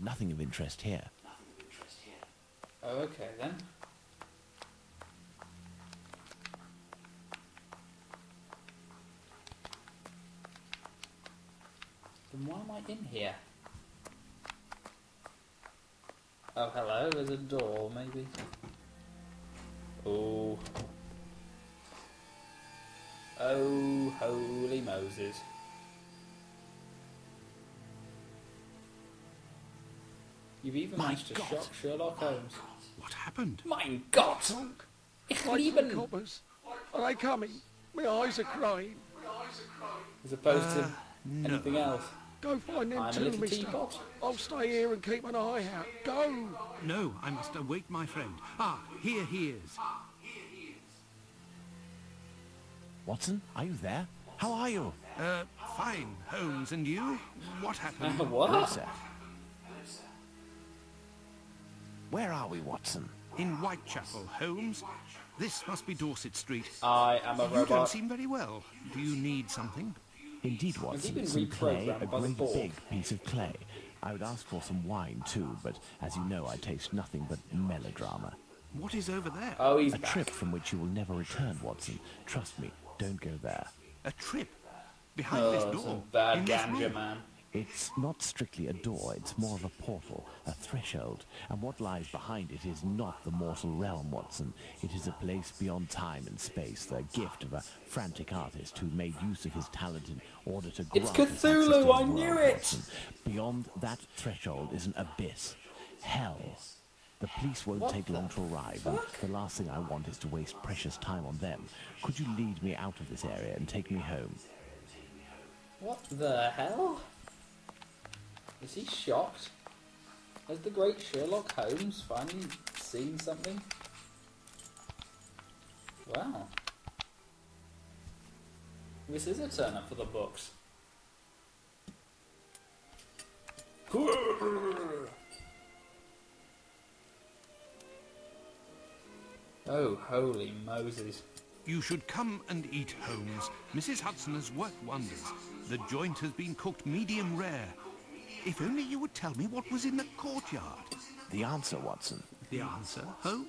Nothing of interest here. Oh, okay then. Then why am I in here? Oh, hello, there's a door, maybe. Oh. Oh, holy Moses. You've even managed to shock Sherlock Holmes. What happened? Mein Gott! Ich liebe ihn! Coppers. Are they coming? My eyes are crying. As opposed to anything no. else. Go find them I'm a two, little mister. teapot. I'll stay here and keep an eye out. Go! No, I must await my friend. Ah, here he is. Watson, are you there? How are you? Fine, Holmes, and you? What happened? What? No, sir. Where are we, Watson? In Whitechapel, Holmes. This must be Dorset Street. I am a You don't robot. seem very well. Do you need something? Indeed, he Watson. been Some clay, reprogrammed a by the great Borg? big piece of clay. I would ask for some wine too, but as you know, I taste nothing but melodrama. What is over there? Oh, he's A back. trip from which you will never return, Watson. Trust me, don't go there. A trip? Behind Oh, this it's a door? bad In this ganja, room? man. It's not strictly a door, it's more of a portal, a threshold, and what lies behind it is not the mortal realm, Watson. It is a place beyond time and space, the gift of a frantic artist who made use of his talent in order to grant It's us access to Cthulhu, his I world, knew it! Watson. Beyond that threshold is an abyss. Hell. The police won't What take the long to arrive, and fuck? the last thing I want is to waste precious time on them. Could you lead me out of this area and take me home? What the hell? Is he shocked? Has the great Sherlock Holmes finally seen something? Wow. This is a turn up for the books. Oh, holy Moses. You should come and eat, Holmes. Mrs. Hudson has worked wonders. The joint has been cooked medium rare. If only you would tell me what was in the courtyard. The answer, Watson. The answer, Holmes?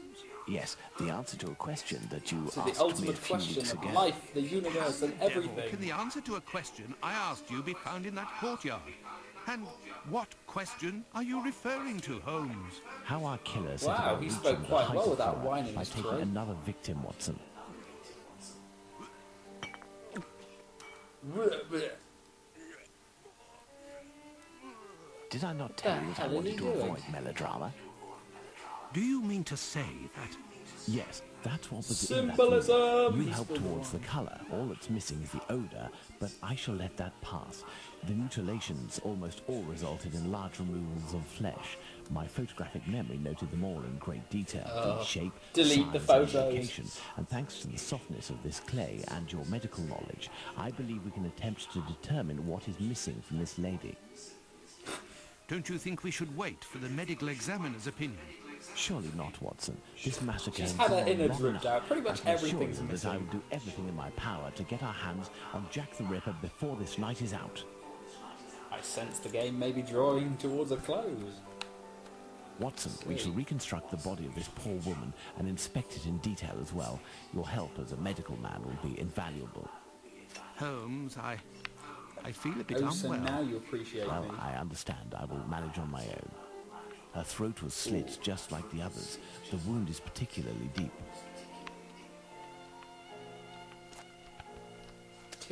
Yes, the answer to a question that you To asked the me a ultimate few question weeks of ago. life, the universe, and Devil, everything. can the answer to a question I asked you be found in that courtyard? And what question are you referring to, Holmes? How our killer set Wow, about he reaching spoke the quite height well of without horror whining by his taking throat. another victim, Watson. Did I not tell you that I hell is wanted he to doing? avoid melodrama? Do you mean to say that... Yes, that's what was Symbolism! in that room. You He's helped the towards the one. colour. All that's missing is the odour, but I shall let that pass. The mutilations almost all resulted in large removals of flesh. My photographic memory noted them all in great detail. The shape, delete the size, photos. and location. And thanks to the softness of this clay and your medical knowledge, I believe we can attempt to determine what is missing from this lady. Don't you think we should wait for the medical examiner's opinion? Surely not, Watson. This massacre She's has had her gone on innards long ripped enough. out. Pretty much I can assure everything's you that I will missing. do everything in my power to get our hands on Jack the Ripper before this night is out. I sense the game may be drawing towards a close. Watson, we shall reconstruct the body of this poor woman and inspect it in detail as well. Your help as a medical man will be invaluable. Holmes, I feel a bit Oh, so unwell. now you appreciate Well, me. I understand. I will manage on my own. Her throat was slit just like the others. The wound is particularly deep.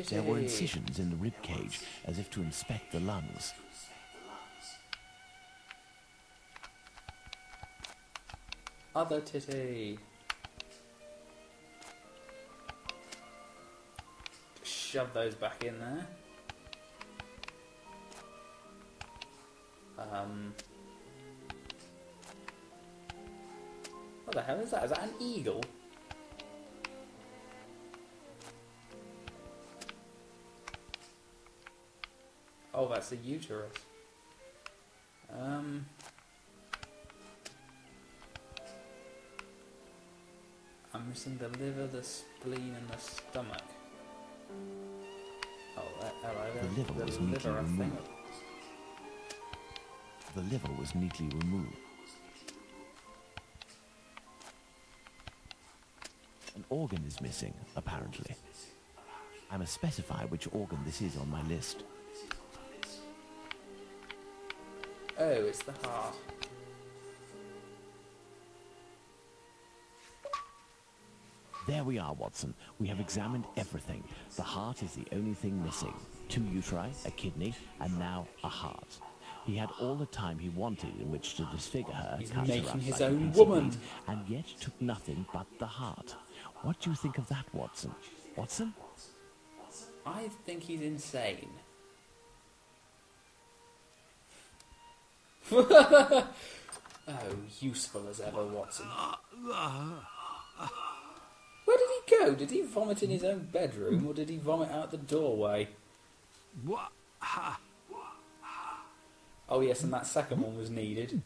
There were Titty. incisions in the rib cage, as if to inspect the lungs. Other titty. Shove those back in there. What the hell is that? Is that an eagle? Oh, that's the uterus. I'm missing the liver, the spleen, and the stomach. Oh, hello there. The liver was neatly I think. removed. The liver was neatly removed. An organ is missing, apparently. I must specify which organ this is on my list. Oh, it's the heart. There we are, Watson. We have examined everything. The heart is the only thing missing. 2 uteri, a kidney, and now a heart. He had all the time he wanted in which to disfigure her, He's cut her making up his like a own piece of woman. meat, and yet took nothing but the heart. What do you think of that, Watson? Watson? I think he's insane. Oh, useful as ever, Watson. Where did he go? Did he vomit in his own bedroom, or did he vomit out the doorway? What? Ha! Oh yes, and that second one was needed.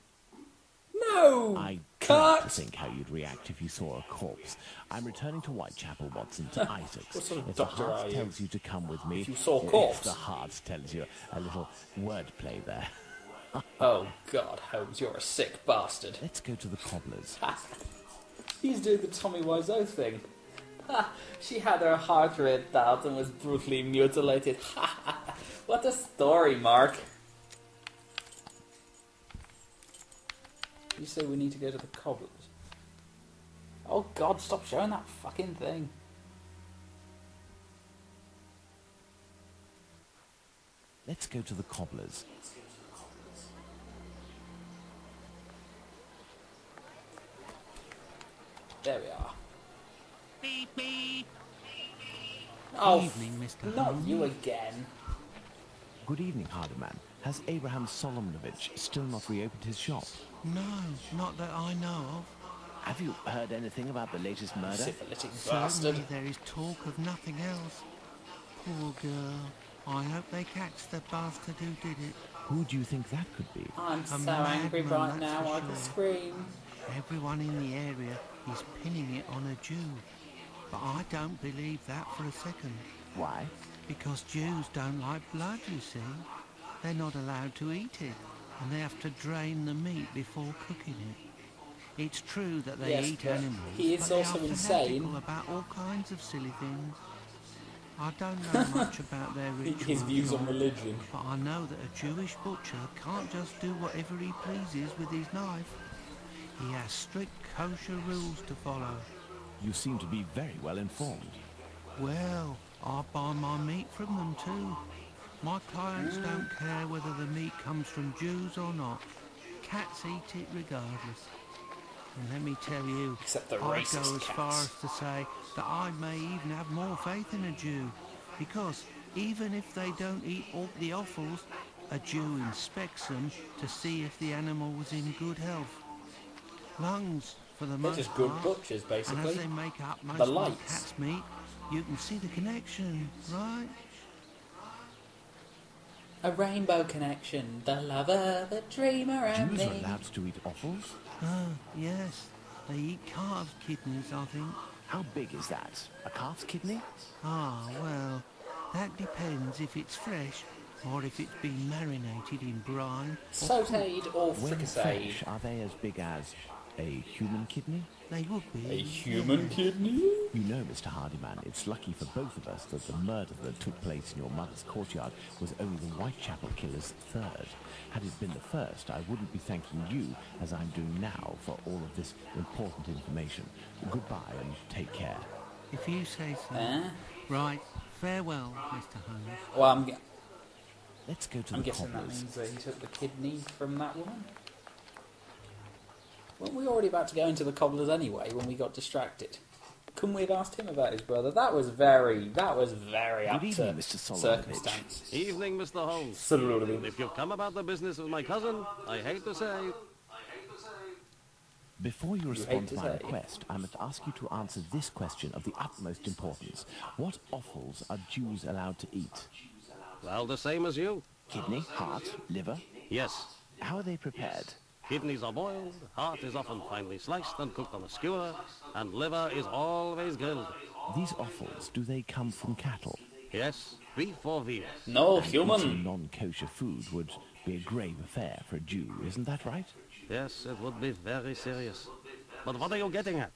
No! I Cut! dread to think how you'd react if you saw a corpse. I'm returning to Whitechapel, Watson, to Isaac's. What sort of If the doctor heart are you? tells you to come with me, If you saw a if corpse? the heart tells you a little wordplay there. Oh God, Holmes, you're a sick bastard. Let's go to the cobbler's. He's doing the Tommy Wiseau thing. She had her heart ripped out and was brutally mutilated. What a story, Mark. You say we need to go to the cobbler's. Oh God, stop showing that fucking thing. Let's go to the cobbler's. There we are. Beep, beep. Oh, Evening, Mr. not Holmes. you again. Good evening, Hardiman. Has Abraham Solomonovich still not reopened his shop? No, not that I know of. Have you heard anything about the latest murder? Syphilitic bastard. Certainly there is talk of nothing else. Poor girl. I hope they catch the bastard who did it. Who do you think that could be? I'm so madman, angry right that's now, for I can sure. scream. Everyone in the area is pinning it on a Jew. But I don't believe that for a second. Why? Because Jews don't like blood, you see. They're not allowed to eat it, and they have to drain the meat before cooking it. It's true that they Yes, eat but animals, he is but they also are insane. fanatical about all kinds of silly things. I don't know much about their rituals, His views on religion. but I know that a Jewish butcher can't just do whatever he pleases with his knife. He has strict kosher rules to follow. You seem to be very well informed. Well, I buy my meat from them too. My clients don't care whether the meat comes from Jews or not. Cats eat it regardless. And let me tell you, Except the I go racist as far cats. as to say that I may even have more faith in a Jew. Because even if they don't eat all the offals, a Jew inspects them to see if the animal was in good health. Lungs, for the They're most just good part. butchers, And basically. as they make up most The of my lights. cat's meat, you can see the connection, right? A rainbow connection, the lover, the dreamer, and Jews are me. allowed to eat offals? Oh, yes. They eat calves' kidneys, I think. How big is that? A calf's kidney? Ah, well, that depends if it's fresh or if it's been marinated in brine. Sautéed or When fricasseed? fresh, are they as big as a human kidney? They would be. A human kidney? You know, Mr. Hardiman, it's lucky for both of us that the murder that took place in your mother's courtyard was only the Whitechapel killer's third. Had it been the first, I wouldn't be thanking you, as I'm doing now, for all of this important information. Goodbye and take care. If you say so. Eh? Right. Farewell, Mr. Holmes. Well, Let's go to I'm the guessing that cobbler's. means that he took the kidney from that woman. Weren't we already about to go into the cobbler's anyway when we got distracted? Couldn't we have asked him about his brother? That was very up Good to evening, Mr. Solomonovich. circumstance. Evening, Mr. Holmes. Solomonovich. If you've come about the business of my cousin, I hate to say... Before you hate respond to to my say. request, I must ask you to answer this question of the utmost importance. What offals are Jews allowed to eat? Well, the same as you. Kidney, heart, liver? Yes. How are they prepared? Kidneys are boiled, heart is often finely sliced and cooked on a skewer, and liver is always grilled. These offals, do they come from cattle? Yes, beef or veal. No, Eating human. non-kosher food would be a grave affair for a Jew, isn't that right? Yes, it would be very serious. But what are you getting at?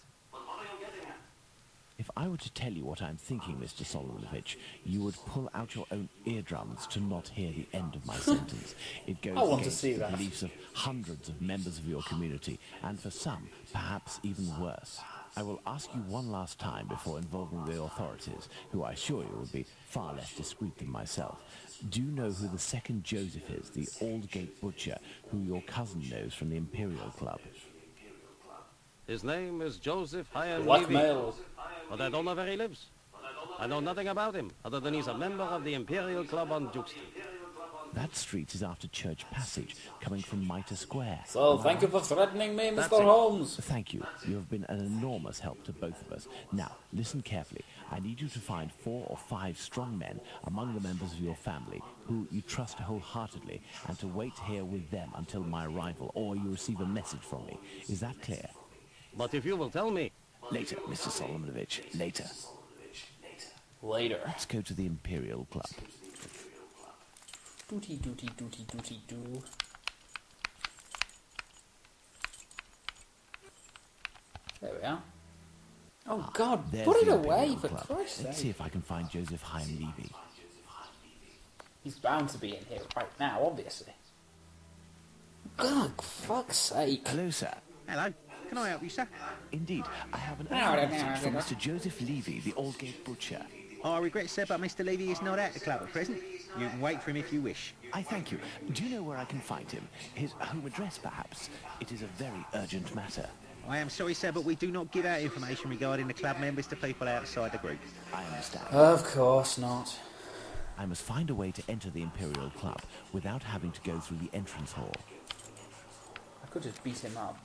If I were to tell you what I'm thinking, Mr. Solomonovich, you would pull out your own eardrums to not hear the end of my sentence. It goes I want to against see the that. beliefs of hundreds of members of your community, and for some, perhaps even worse. I will ask you one last time before involving the authorities, who I assure you will be far less discreet than myself. Do you know who the second Joseph is, the Aldgate butcher, who your cousin knows from the Imperial Club? His name is Joseph Hyam Levy, Blackmail. but I don't know where he lives. I know nothing about him, other than he's a member of the Imperial Club on Duke Street. That street is after Church Passage, coming from Mitre Square. So, thank you for threatening me, That's Mr. it. Holmes. Thank you. You have been an enormous help to both of us. Now, listen carefully. I need you to find 4 or 5 strong men among the members of your family who you trust wholeheartedly, and to wait here with them until my arrival, or you receive a message from me. Is that clear? But if you will tell me, Later, Mr. Solomonovich. Later. Later. Let's go to the Imperial Club. Dooty dooty dooty dooty doo. There we are. Oh God, There's put it the away Imperial for Club. Christ's Let's see sake. if I can find Joseph Hyam Levy. He's bound to be in here right now, obviously. God, fuck's sake. Hello, sir. Hello. Can I help you, sir? Indeed, I have an No, urgent no, no, message from no. Mr. Joseph Levy, the Aldgate butcher. I regret, sir, but Mr. Levy is not at the club at present. You can wait for him if you wish. I thank you. Do you know where I can find him? His home address, perhaps? It is a very urgent matter. I am sorry, sir, but we do not give out information regarding the club members to people outside the group. I understand. Of course not. I must find a way to enter the Imperial Club without having to go through the entrance hall. I could just beat him up.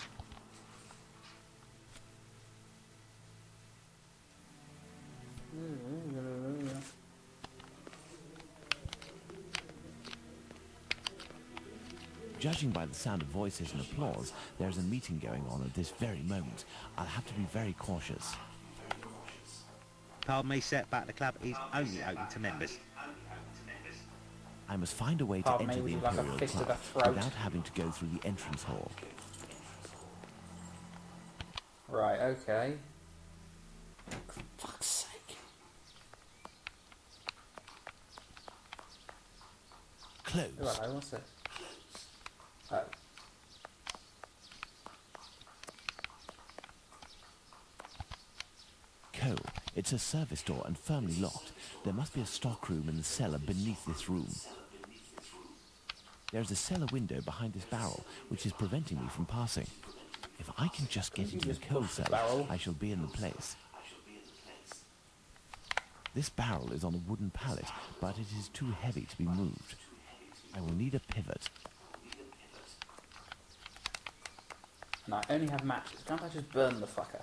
Judging by the sound of voices and applause, there is a meeting going on at this very moment. I'll have to be very cautious. Pardon me, sir, but the club is only open to members. I must find a way to Pardon me, enter the would you like a Imperial fist to Club the throat? without having to go through the entrance hall. Right, okay. For fuck's sake. Closed. Oh, hello, what's it? Oh. Coal. It's a service door and firmly locked. There must be a stockroom in the cellar beneath this room. There's a cellar window behind this barrel, which is preventing me from passing. If I can just get You into the just coal push the cellar, barrel. I shall be in the place. This barrel is on a wooden pallet, but it is too heavy to be moved. I will need a pivot. And I only have matches. Can't I just burn the fucker?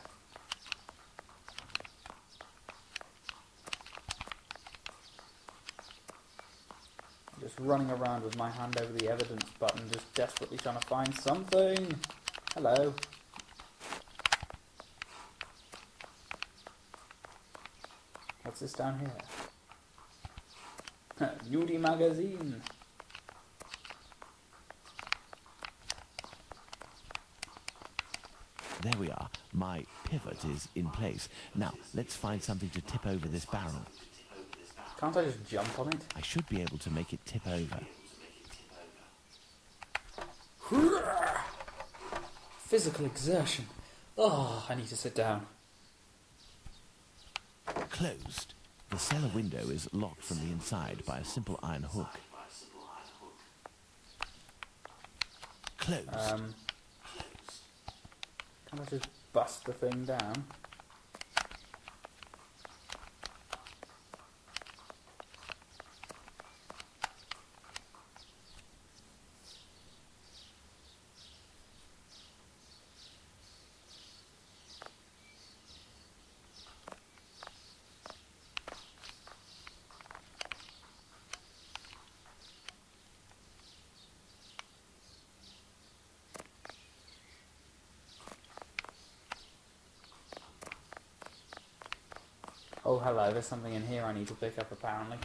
I'm just running around with my hand over the evidence button, just desperately trying to find something. Hello. What's this down here? Nudie magazine. There we are. My pivot is in place. Now, let's find something to tip over this barrel. Can't I just jump on it? I should be able to make it tip over. Physical exertion. Oh, I need to sit down. Closed. The cellar window is locked from the inside by a simple iron hook. Closed. Can I just bust the thing down? Oh, hello, there's something in here I need to pick up, apparently.